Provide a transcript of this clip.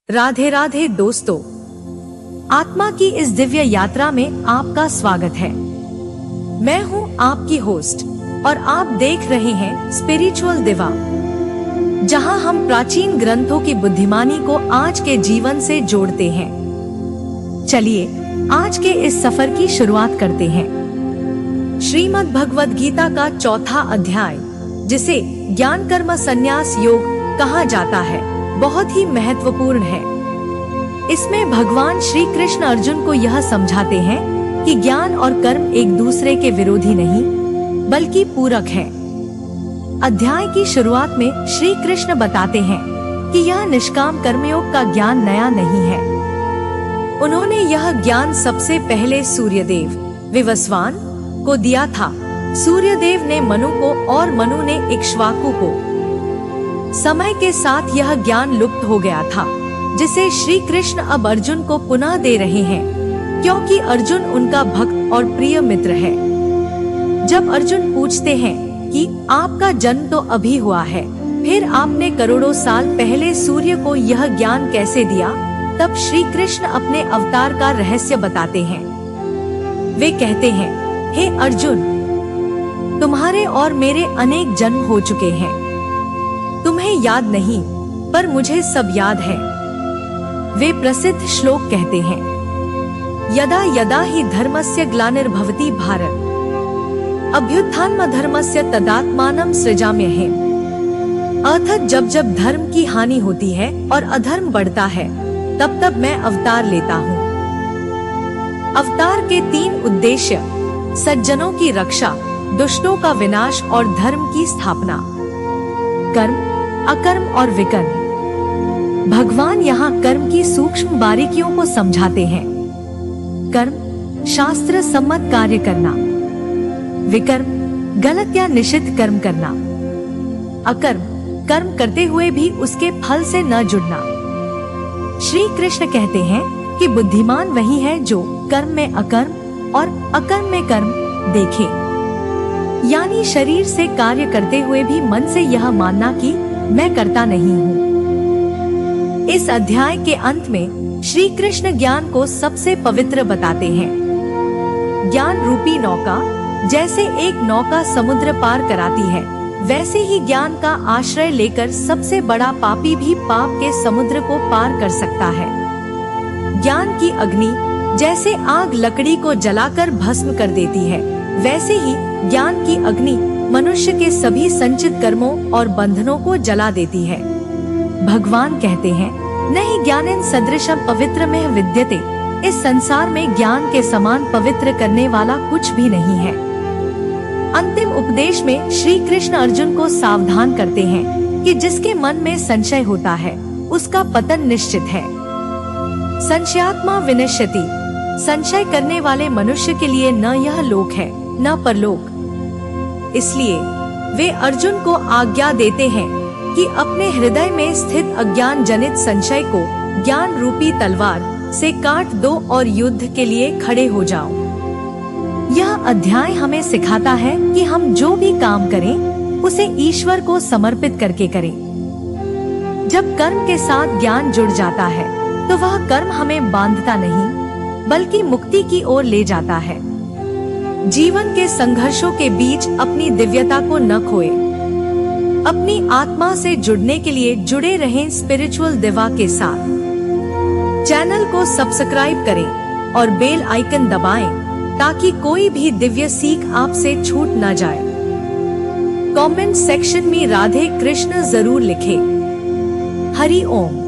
राधे राधे दोस्तों, आत्मा की इस दिव्य यात्रा में आपका स्वागत है। मैं हूं आपकी होस्ट और आप देख रहे हैं स्पिरिचुअल दिवा, जहां हम प्राचीन ग्रंथों की बुद्धिमानी को आज के जीवन से जोड़ते हैं। चलिए आज के इस सफर की शुरुआत करते हैं। श्रीमद् भगवद गीता का चौथा अध्याय, जिसे ज्ञान कर्म संन्यास योग कहा जाता है, बहुत ही महत्वपूर्ण है। इसमें भगवान श्री कृष्ण अर्जुन को यह समझाते हैं कि ज्ञान और कर्म एक दूसरे के विरोधी नहीं, बल्कि पूरक हैं। अध्याय की शुरुआत में श्री कृष्ण बताते हैं कि यह निष्काम कर्मयोग का ज्ञान नया नहीं है। उन्होंने यह ज्ञान सबसे पहले सूर्यदेव विवस्वान को दिया था। सूर्यदेव ने मनु को और मनु ने इक्ष्वाकु को। समय के साथ यह ज्ञान लुप्त हो गया था, जिसे श्री कृष्ण अब अर्जुन को पुनः दे रहे हैं, क्योंकि अर्जुन उनका भक्त और प्रिय मित्र है। जब अर्जुन पूछते हैं कि आपका जन्म तो अभी हुआ है, फिर आपने करोड़ों साल पहले सूर्य को यह ज्ञान कैसे दिया, तब श्री कृष्ण अपने अवतार का रहस्य बताते हैं। वे कहते हैं, हे अर्जुन, तुम्हारे और मेरे अनेक जन्म हो चुके हैं। तुम्हें याद नहीं, पर मुझे सब याद है। वे प्रसिद्ध श्लोक कहते हैं, यदा यदा हि धर्मस्य ग्लानिर्भवति भारत अभ्युत्थानमधर्मस्य तदात्मानं सृजाम्यहम्। अर्थात जब जब धर्म की हानि होती है और अधर्म बढ़ता है, तब तब मैं अवतार लेता हूँ। अवतार के 3 उद्देश्य: सज्जनों की रक्षा, दुष्टों का विनाश और धर्म की स्थापना। कर्म, अकर्म और विकर्म। भगवान यहाँ कर्म की सूक्ष्म बारीकियों को समझाते हैं। कर्म, शास्त्र सम्मत कार्य करना। विकर्म, गलत या निषिद्ध कर्म करना। अकर्म, कर्म करते हुए भी उसके फल से न जुड़ना। श्री कृष्ण कहते हैं कि बुद्धिमान वही है जो कर्म में अकर्म और अकर्म में कर्म देखे, यानी शरीर से कार्य करते हुए भी मन से यह मानना कि मैं करता नहीं हूँ। इस अध्याय के अंत में श्री कृष्ण ज्ञान को सबसे पवित्र बताते हैं। ज्ञान रूपी नौका, जैसे एक नौका समुद्र पार कराती है, वैसे ही ज्ञान का आश्रय लेकर सबसे बड़ा पापी भी पाप के समुद्र को पार कर सकता है। ज्ञान की अग्नि जैसे आग लकड़ी को जलाकर भस्म कर देती है, वैसे ही ज्ञान की अग्नि मनुष्य के सभी संचित कर्मों और बंधनों को जला देती है। भगवान कहते हैं, नहीं ज्ञानेन सदृशम पवित्रमेव विद्यते। इस संसार में ज्ञान के समान पवित्र करने वाला कुछ भी नहीं है। अंतिम उपदेश में श्री कृष्ण अर्जुन को सावधान करते हैं कि जिसके मन में संशय होता है, उसका पतन निश्चित है। संशयात्मा विनश्यति। संशय करने वाले मनुष्य के लिए न यह लोक है न परलोक। इसलिए वे अर्जुन को आज्ञा देते हैं कि अपने हृदय में स्थित अज्ञान जनित संशय को ज्ञान रूपी तलवार से काट दो और युद्ध के लिए खड़े हो जाओ। यह अध्याय हमें सिखाता है कि हम जो भी काम करें, उसे ईश्वर को समर्पित करके करें। जब कर्म के साथ ज्ञान जुड़ जाता है, तो वह कर्म हमें बांधता नहीं, बल्कि मुक्ति की ओर ले जाता है। जीवन के संघर्षों के बीच अपनी दिव्यता को न खोए। अपनी आत्मा से जुड़ने के लिए जुड़े रहें स्पिरिचुअल दिवा के साथ। चैनल को सब्सक्राइब करें और बेल आइकन दबाएं, ताकि कोई भी दिव्य सीख आपसे छूट न जाए। कमेंट सेक्शन में राधे कृष्ण जरूर लिखें। हरि ओम।